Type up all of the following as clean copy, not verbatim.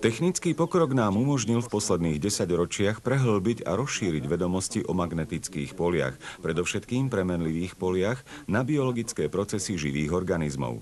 Technický pokrok nám umožnil v posledných 10 ročiach prehlbiť a rozšíriť vedomosti o magnetických poliach, predovšetkým premenlivých poliach, na biologické procesy živých organizmov.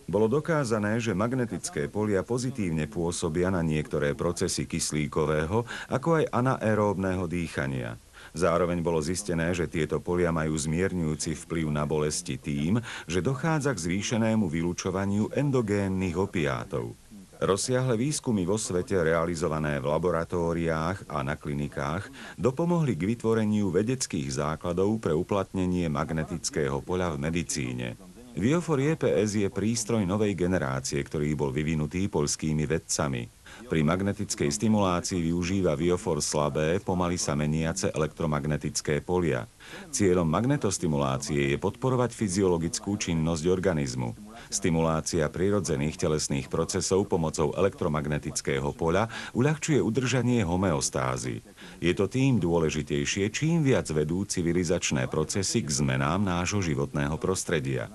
Bolo dokázané, že magnetické polia pozitívne pôsobia na niektoré procesy kyslíkového, ako aj anaeróbneho dýchania. Zároveň bolo zistené, že tieto polia majú zmierňujúci vplyv na bolesti tým, že dochádza k zvýšenému vylučovaniu endogénnych opiátov. Rozsiahle výskumy vo svete realizované v laboratóriách a na klinikách dopomohli k vytvoreniu vedeckých základov pre uplatnenie magnetického poľa v medicíne. Viofor EPS je prístroj novej generácie, ktorý bol vyvinutý poľskými vedcami. Pri magnetickej stimulácii využíva Viofor slabé, pomaly sa meniace elektromagnetické polia. Cieľom magnetostimulácie je podporovať fyziologickú činnosť organizmu. Stimulácia prirodzených telesných procesov pomocou elektromagnetického poľa uľahčuje udržanie homeostázy. Je to tým dôležitejšie, čím viac vedú civilizačné procesy k zmenám nášho životného prostredia.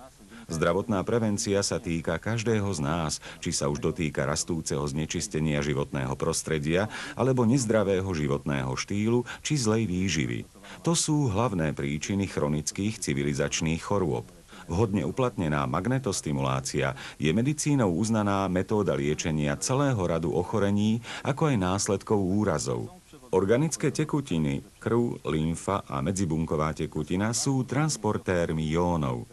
Zdravotná prevencia sa týka každého z nás, či sa už dotýka rastúceho znečistenia životného prostredia alebo nezdravého životného štýlu či zlej výživy. To sú hlavné príčiny chronických civilizačných chorôb. Vhodne uplatnená magnetostimulácia je medicínou uznaná metóda liečenia celého radu ochorení, ako aj následkov úrazov. Organické tekutiny, krv, lymfa a medzibunková tekutina sú transportérmi jónov.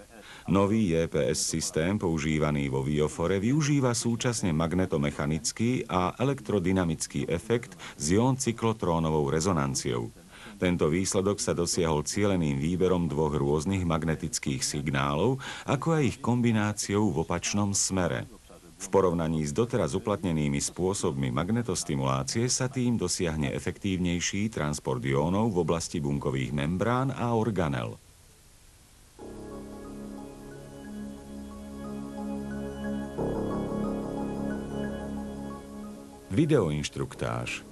Nový EPS systém používaný vo Viofore využíva súčasne magnetomechanický a elektrodynamický efekt s ión cyklotrónovou rezonanciou. Tento výsledok sa dosiahol cieleným výberom dvoch rôznych magnetických signálov, ako aj ich kombináciou v opačnom smere. V porovnaní s doteraz uplatnenými spôsobmi magnetostimulácie sa tým dosiahne efektívnejší transport jónov v oblasti bunkových membrán a organel. Videoinštruktáž.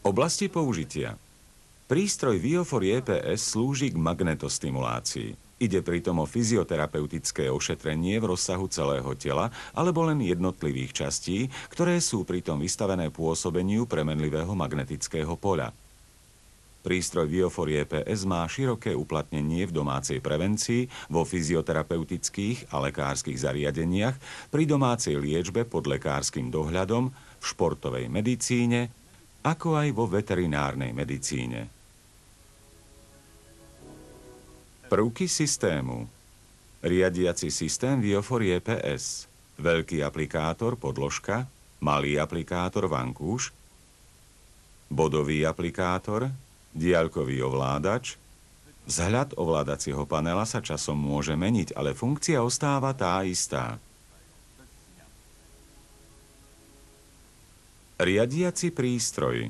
Oblasti použitia. Prístroj Viofor EPS slúži k magnetostimulácii. Ide pritom o fyzioterapeutické ošetrenie v rozsahu celého tela alebo len jednotlivých častí, ktoré sú pritom vystavené pôsobeniu premenlivého magnetického poľa. Prístroj Viofor EPS má široké uplatnenie v domácej prevencii, vo fyzioterapeutických a lekárskych zariadeniach, pri domácej liečbe pod lekárskym dohľadom, v športovej medicíne, ako aj vo veterinárnej medicíne. Prvky systému. Riadiaci systém Viofor EPS. Veľký aplikátor podložka, malý aplikátor vankúš, bodový aplikátor, diaľkový ovládač. Vzhľad ovládacieho panela sa časom môže meniť, ale funkcia ostáva tá istá. Riadiaci prístroj.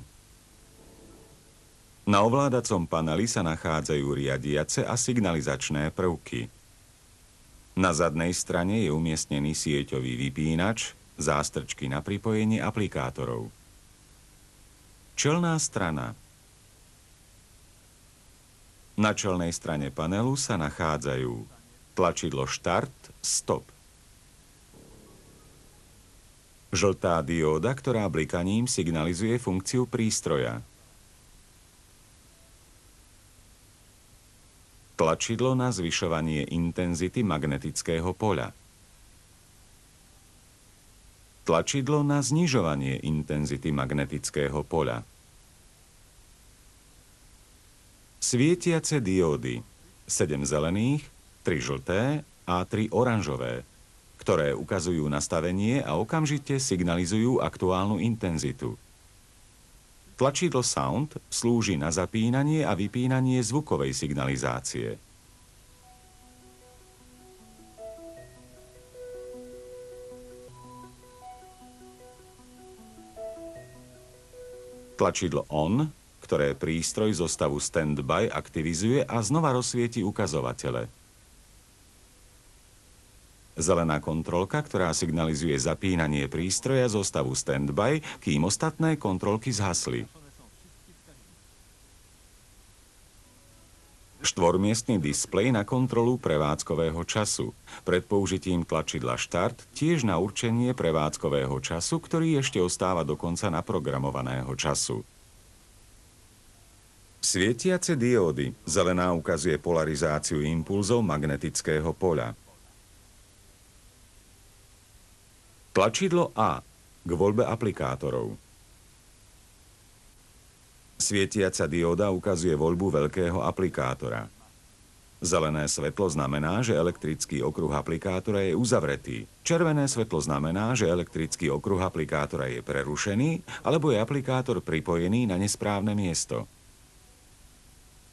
Na ovládacom paneli sa nachádzajú riadiace a signalizačné prvky. Na zadnej strane je umiestnený sieťový vypínač, zástrčky na pripojenie aplikátorov. Čelná strana. Na čelnej strane panelu sa nachádzajú tlačidlo Štart, Stop. Žltá dióda, ktorá blikaním signalizuje funkciu prístroja. Tlačidlo na zvyšovanie intenzity magnetického poľa. Tlačidlo na znižovanie intenzity magnetického poľa. Svietiace diódy, 7 zelených, 3 žlté a 3 oranžové, ktoré ukazujú nastavenie a okamžite signalizujú aktuálnu intenzitu. Tlačidlo Sound slúži na zapínanie a vypínanie zvukovej signalizácie. Tlačidlo On, ktoré prístroj zo stavu standby aktivizuje a znova rozsvieti ukazovatele. Zelená kontrolka, ktorá signalizuje zapínanie prístroja zo stavu standby, kým ostatné kontrolky zhasli. Štvormiestny displej na kontrolu prevádzkového času. Pred použitím tlačidla Štart tiež na určenie prevádzkového času, ktorý ešte ostáva do konca naprogramovaného času. Svietiace diódy. Zelená ukazuje polarizáciu impulzov magnetického poľa. Tlačidlo A k voľbe aplikátorov. Svietiaca dióda ukazuje voľbu veľkého aplikátora. Zelené svetlo znamená, že elektrický okruh aplikátora je uzavretý. Červené svetlo znamená, že elektrický okruh aplikátora je prerušený alebo je aplikátor pripojený na nesprávne miesto.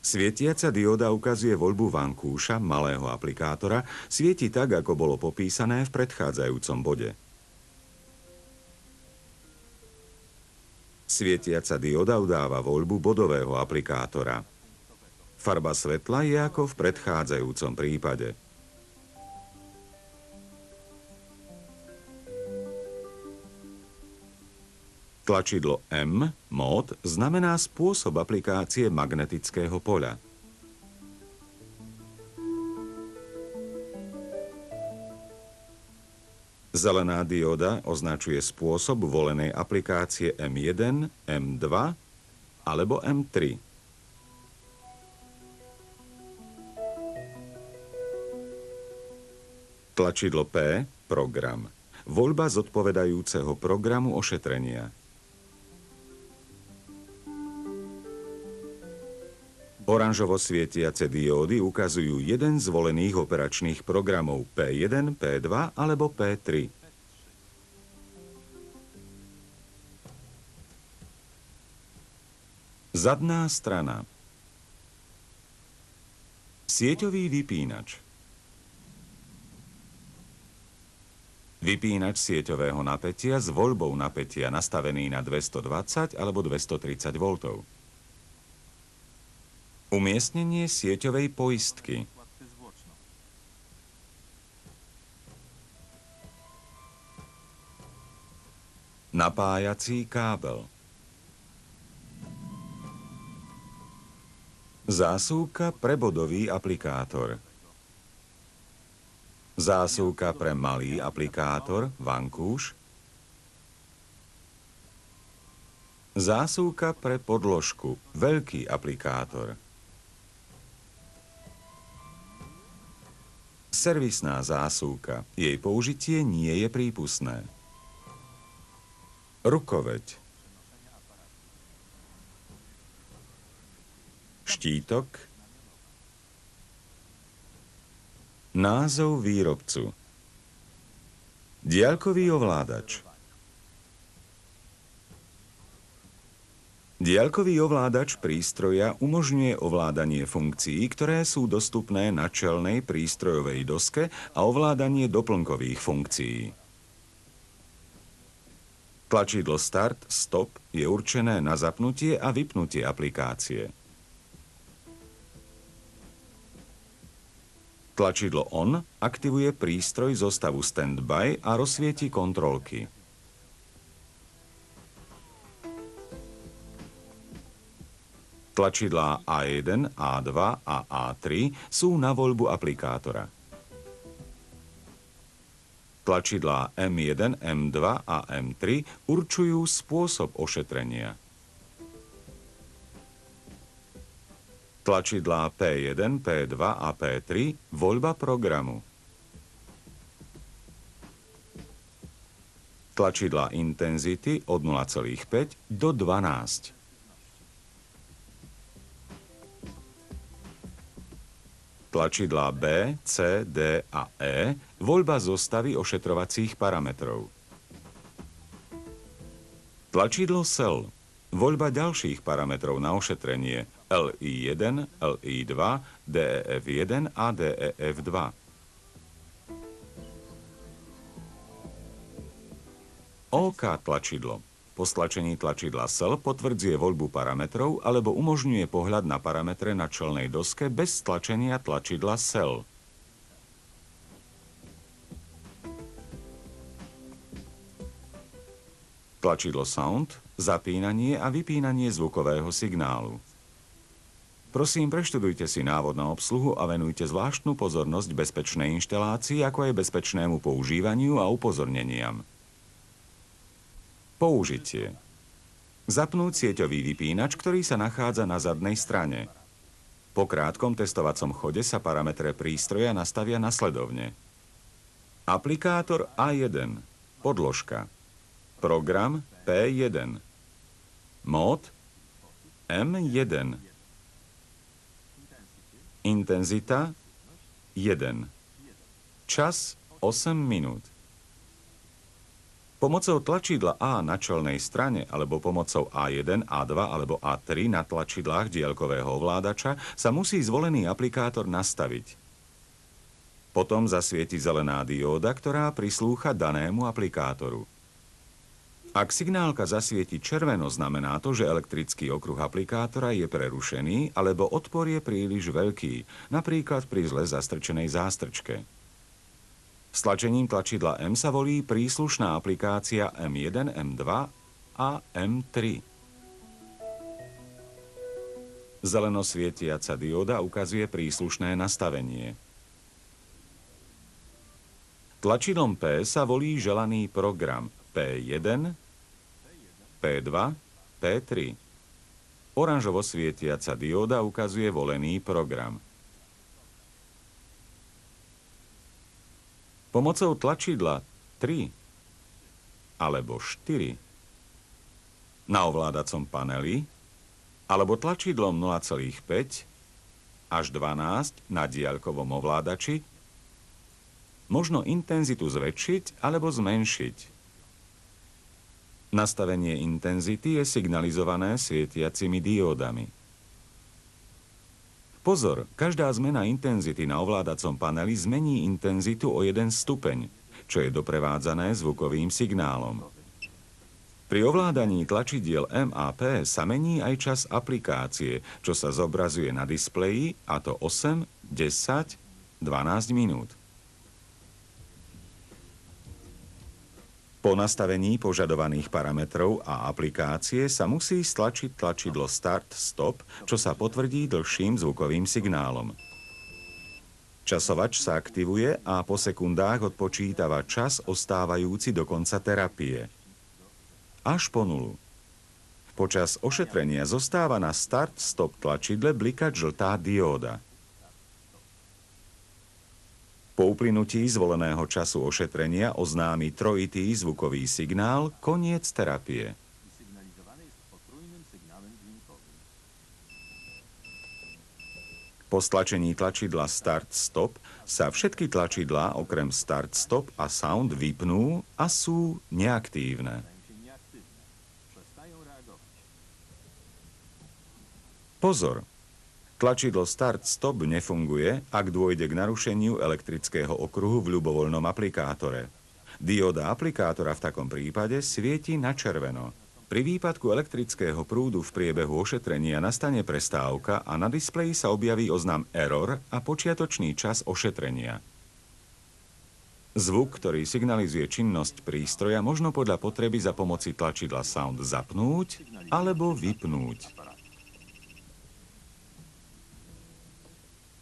Svietiaca dióda ukazuje voľbu vankúša, malého aplikátora, svieti tak, ako bolo popísané v predchádzajúcom bode. Svietiaca dióda udáva voľbu bodového aplikátora. Farba svetla je ako v predchádzajúcom prípade. Tlačidlo M, mód, znamená spôsob aplikácie magnetického poľa. Zelená dióda označuje spôsob volenej aplikácie M1, M2 alebo M3. Tlačidlo P, program. Voľba zodpovedajúceho programu ošetrenia. Oranžovo svietiace diódy ukazujú jeden z volených operačných programov P1, P2 alebo P3. Zadná strana. Sieťový vypínač. Vypínač sieťového napätia s voľbou napätia nastavený na 220 alebo 230 V. Umiestnenie sieťovej poistky. Napájací kábel. Zásuvka pre bodový aplikátor. Zásuvka pre malý aplikátor, vankúš. Zásuvka pre podložku, veľký aplikátor. Servisná zásuvka. Jej použitie nie je prípustné. Rukoveď. Štítok. Názov výrobcu. Diaľkový ovládač. Diaľkový ovládač prístroja umožňuje ovládanie funkcií, ktoré sú dostupné na čelnej prístrojovej doske a ovládanie doplnkových funkcií. Tlačidlo Start, Stop je určené na zapnutie a vypnutie aplikácie. Tlačidlo On aktivuje prístroj zo stavu standby a rozsvieti kontrolky. Tlačidlá A1, A2 a A3 sú na voľbu aplikátora. Tlačidlá M1, M2 a M3 určujú spôsob ošetrenia. Tlačidlá P1, P2 a P3 voľba programu. Tlačidlá intenzity od 0,5 do 12. Tlačidlá B, C, D a E voľba zostavy ošetrovacích parametrov. Tlačidlo SEL voľba ďalších parametrov na ošetrenie LI1, LI2, DEF1 a DEF2. OK tlačidlo. Po stlačení tlačidla SEL potvrdzuje voľbu parametrov alebo umožňuje pohľad na parametre na čelnej doske bez stlačenia tlačidla SEL. Tlačidlo Sound, zapínanie a vypínanie zvukového signálu. Prosím, preštudujte si návod na obsluhu a venujte zvláštnu pozornosť bezpečnej inštalácii, ako aj bezpečnému používaniu a upozorneniam. Použitie. Zapnúť sieťový vypínač, ktorý sa nachádza na zadnej strane. Po krátkom testovacom chode sa parametre prístroja nastavia nasledovne. Aplikátor A1. Podložka. Program P1. Mód M1. Intenzita 1. Čas 8 minút. Pomocou tlačidla A na čelnej strane alebo pomocou A1, A2 alebo A3 na tlačidlách diaľkového ovládača sa musí zvolený aplikátor nastaviť. Potom zasvieti zelená dióda, ktorá prislúcha danému aplikátoru. Ak signálka zasvieti červeno, znamená to, že elektrický okruh aplikátora je prerušený alebo odpor je príliš veľký, napríklad pri zle zastrčenej zástrčke. Stlačením tlačidla M sa volí príslušná aplikácia M1, M2 a M3. Zeleno svietiaca dióda ukazuje príslušné nastavenie. Tlačidlom P sa volí želaný program P1, P2, P3. Oranžovo svietiaca dióda ukazuje volený program. Pomocou tlačidla 3 alebo 4 na ovládacom paneli alebo tlačidlom 0,5 až 12 na diaľkovom ovládači možno intenzitu zväčšiť alebo zmenšiť. Nastavenie intenzity je signalizované svietiacimi diódami. Pozor, každá zmena intenzity na ovládacom paneli zmení intenzitu o 1 stupeň, čo je doprevádzané zvukovým signálom. Pri ovládaní tlačidiel M a P sa mení aj čas aplikácie, čo sa zobrazuje na displeji, a to 8, 10, 12 minút. Po nastavení požadovaných parametrov a aplikácie sa musí stlačiť tlačidlo Start-Stop, čo sa potvrdí dlhším zvukovým signálom. Časovač sa aktivuje a po sekundách odpočítava čas ostávajúci do konca terapie. Až po nulu. Počas ošetrenia zostáva na Start-Stop tlačidle blikať žltá dióda. Po uplynutí zvoleného času ošetrenia oznámi trojitý zvukový signál koniec terapie. Po stlačení tlačidla Start-Stop sa všetky tlačidlá okrem Start-Stop a Sound vypnú a sú neaktívne. Pozor! Tlačidlo Start-Stop nefunguje, ak dôjde k narušeniu elektrického okruhu v ľubovoľnom aplikátore. Dióda aplikátora v takom prípade svieti na červeno. Pri výpadku elektrického prúdu v priebehu ošetrenia nastane prestávka a na displeji sa objaví oznam Error a počiatočný čas ošetrenia. Zvuk, ktorý signalizuje činnosť prístroja, možno podľa potreby za pomoci tlačidla Sound zapnúť alebo vypnúť.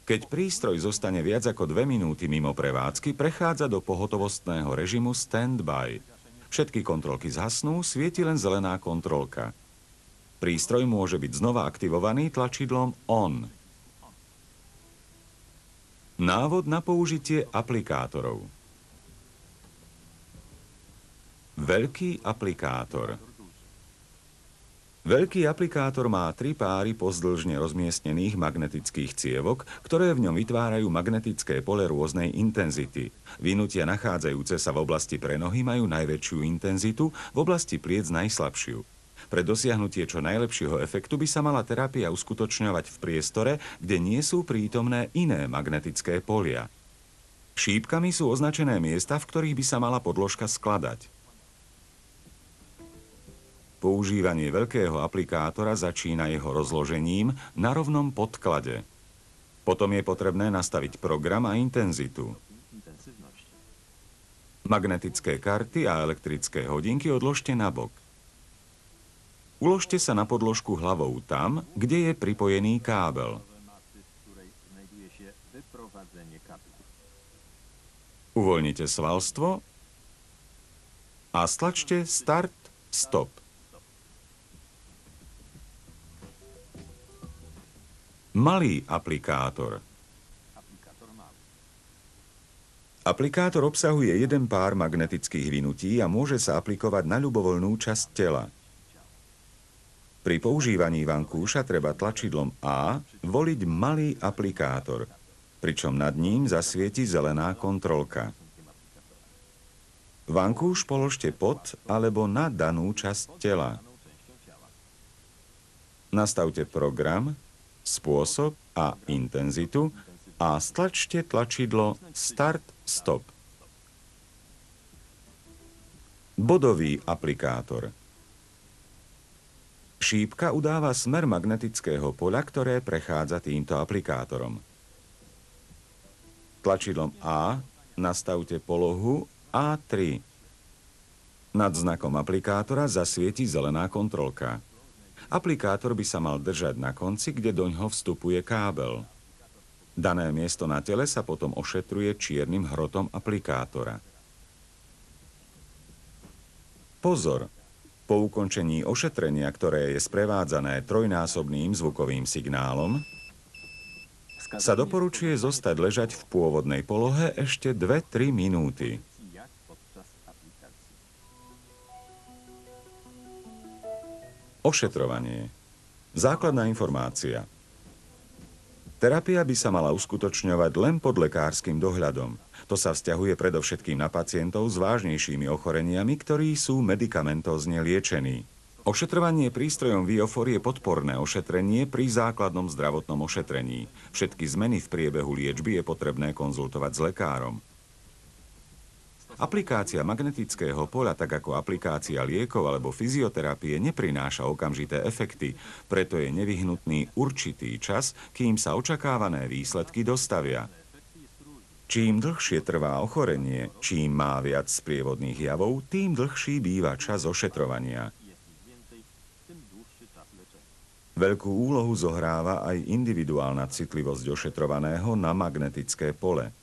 Keď prístroj zostane viac ako 2 minúty mimo prevádzky, prechádza do pohotovostného režimu Standby. Všetky kontrolky zhasnú, svieti len zelená kontrolka. Prístroj môže byť znova aktivovaný tlačidlom ON. Návod na použitie aplikátorov. Veľký aplikátor. Veľký aplikátor má 3 páry pozdĺžne rozmiestnených magnetických cievok, ktoré v ňom vytvárajú magnetické pole rôznej intenzity. Vynutia nachádzajúce sa v oblasti prenohy majú najväčšiu intenzitu, v oblasti pliec najslabšiu. Pre dosiahnutie čo najlepšieho efektu by sa mala terapia uskutočňovať v priestore, kde nie sú prítomné iné magnetické polia. Šípkami sú označené miesta, v ktorých by sa mala podložka skladať. Používanie veľkého aplikátora začína jeho rozložením na rovnom podklade. Potom je potrebné nastaviť program a intenzitu. Magnetické karty a elektrické hodinky odložte nabok. Uložte sa na podložku hlavou tam, kde je pripojený kábel. Uvoľnite svalstvo a stlačte Start, Stop. Malý aplikátor. Aplikátor obsahuje jeden pár magnetických vynutí a môže sa aplikovať na ľubovoľnú časť tela. Pri používaní vankúša treba tlačidlom A voliť malý aplikátor, pričom nad ním zasvieti zelená kontrolka. Vankúš položte pod alebo na danú časť tela. Nastavte program, spôsob a intenzitu a stlačte tlačidlo Start, Stop. Bodový aplikátor. Šípka udáva smer magnetického poľa, ktoré prechádza týmto aplikátorom. Tlačidlom A nastavte polohu A3. Nad znakom aplikátora zasvieti zelená kontrolka. Aplikátor by sa mal držať na konci, kde doňho vstupuje kábel. Dané miesto na tele sa potom ošetruje čiernym hrotom aplikátora. Pozor! Po ukončení ošetrenia, ktoré je sprevádzané trojnásobným zvukovým signálom, sa doporučuje zostať ležať v pôvodnej polohe ešte 2-3 minúty. Ošetrovanie. Základná informácia. Terapia by sa mala uskutočňovať len pod lekárskym dohľadom. To sa vzťahuje predovšetkým na pacientov s vážnejšími ochoreniami, ktorí sú medikamentózne liečení. Ošetrovanie prístrojom Viofor je podporné ošetrenie pri základnom zdravotnom ošetrení. Všetky zmeny v priebehu liečby je potrebné konzultovať s lekárom. Aplikácia magnetického poľa, tak ako aplikácia liekov alebo fyzioterapie, neprináša okamžité efekty, preto je nevyhnutný určitý čas, kým sa očakávané výsledky dostavia. Čím dlhšie trvá ochorenie, čím má viac sprievodných javov, tým dlhší býva čas ošetrovania. Veľkú úlohu zohráva aj individuálna citlivosť ošetrovaného na magnetické pole.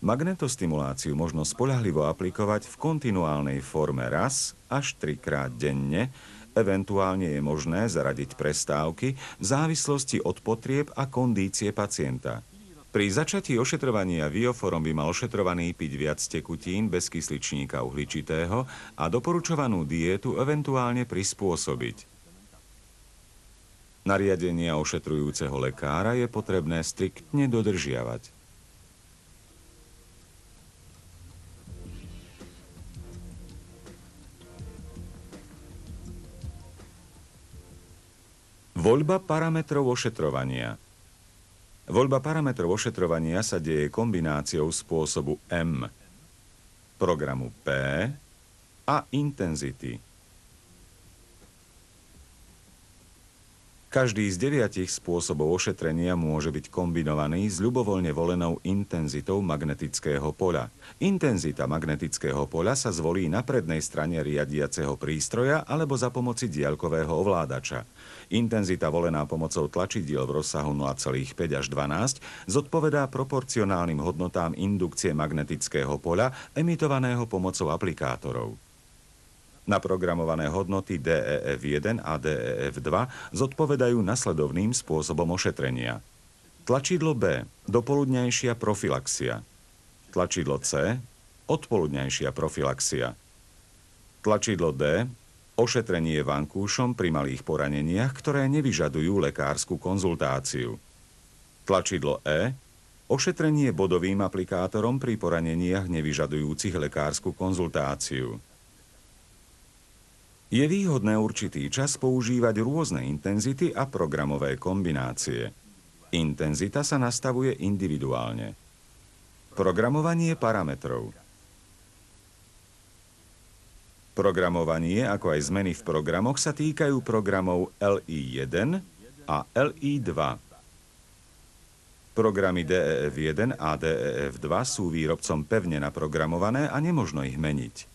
Magnetostimuláciu možno spoľahlivo aplikovať v kontinuálnej forme raz až 3-krát denne, eventuálne je možné zaradiť prestávky v závislosti od potrieb a kondície pacienta. Pri začatí ošetrovania Vioforom by mal ošetrovaný piť viac tekutín bez kysličníka uhličitého a doporučovanú diétu eventuálne prispôsobiť. Nariadenia ošetrujúceho lekára je potrebné striktne dodržiavať. Voľba parametrov ošetrovania. Voľba parametrov ošetrovania sa deje kombináciou spôsobu M, programu P a intenzity. Každý z 9 spôsobov ošetrenia môže byť kombinovaný s ľubovoľne volenou intenzitou magnetického poľa. Intenzita magnetického poľa sa zvolí na prednej strane riadiaceho prístroja alebo za pomoci diaľkového ovládača. Intenzita volená pomocou tlačidiel v rozsahu 0,5 až 12 zodpovedá proporcionálnym hodnotám indukcie magnetického poľa emitovaného pomocou aplikátorov. Naprogramované hodnoty DEF1 a DEF2 zodpovedajú nasledovným spôsobom ošetrenia. Tlačidlo B – dopoludňajšia profilaxia. Tlačidlo C – odpoludňajšia profilaxia. Tlačidlo D – ošetrenie vankúšom pri malých poraneniach, ktoré nevyžadujú lekárskú konzultáciu. Tlačidlo E – ošetrenie bodovým aplikátorom pri poraneniach nevyžadujúcich lekárskú konzultáciu. Je výhodné určitý čas používať rôzne intenzity a programové kombinácie. Intenzita sa nastavuje individuálne. Programovanie parametrov. Programovanie, ako aj zmeny v programoch, sa týkajú programov LI1 a LI2. Programy DEF1 a DEF2 sú výrobcom pevne naprogramované a nemožno ich meniť.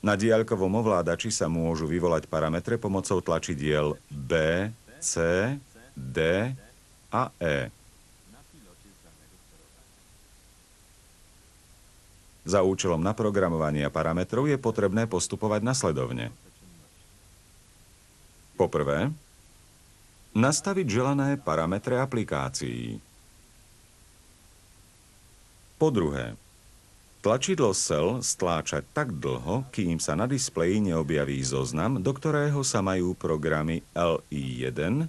Na diaľkovom ovládači sa môžu vyvolať parametre pomocou tlačidiel B, C, D a E. Za účelom naprogramovania parametrov je potrebné postupovať nasledovne. Poprvé, nastaviť želané parametre aplikácií. Po druhé, tlačidlo Cell stláčať tak dlho, kým sa na displeji neobjaví zoznam, do ktorého sa majú programy LI1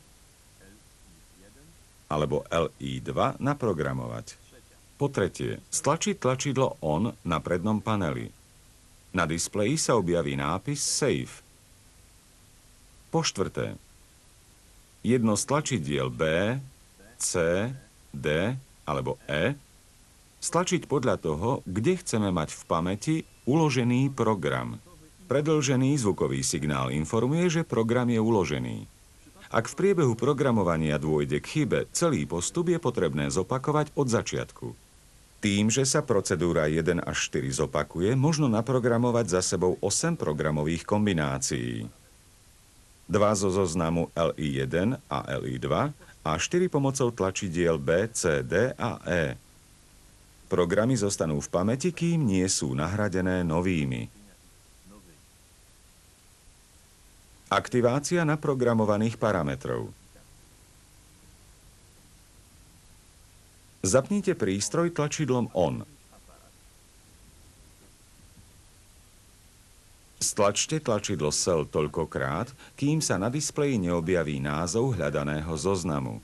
alebo LI2 naprogramovať. Po tretie, stlačiť tlačidlo ON na prednom paneli. Na displeji sa objaví nápis Save. Po štvrté, jedno z tlačidiel B, C, D alebo E stlačiť podľa toho, kde chceme mať v pamäti uložený program. Predĺžený zvukový signál informuje, že program je uložený. Ak v priebehu programovania dôjde k chybe, celý postup je potrebné zopakovať od začiatku. Tým, že sa procedúra 1 až 4 zopakuje, možno naprogramovať za sebou 8 programových kombinácií. 2 zo zoznamu LI1 a LI2 a 4 pomocou tlačidiel B, C, D a E. Programy zostanú v pamäti, kým nie sú nahradené novými. Aktivácia naprogramovaných parametrov. Zapnite prístroj tlačidlom ON. Stlačte tlačidlo Cell toľkokrát, kým sa na displeji neobjaví názov hľadaného zoznamu.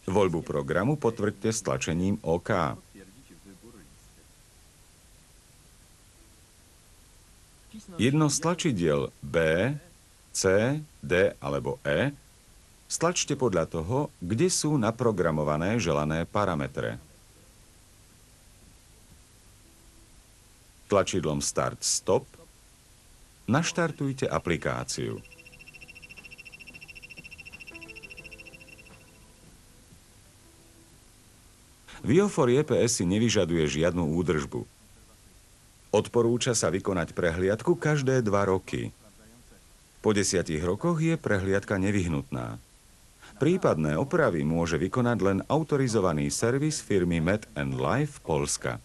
Voľbu programu potvrďte stlačením OK. Jedno z tlačidiel B, C, D alebo E stlačte podľa toho, kde sú naprogramované želané parametre. Tlačidlom Start-Stop naštartujte aplikáciu. Viofor JPS si nevyžaduje žiadnu údržbu. Odporúča sa vykonať prehliadku každé 2 roky. Po 10 rokoch je prehliadka nevyhnutná. Prípadné opravy môže vykonať len autorizovaný servis firmy Med & Life Polska.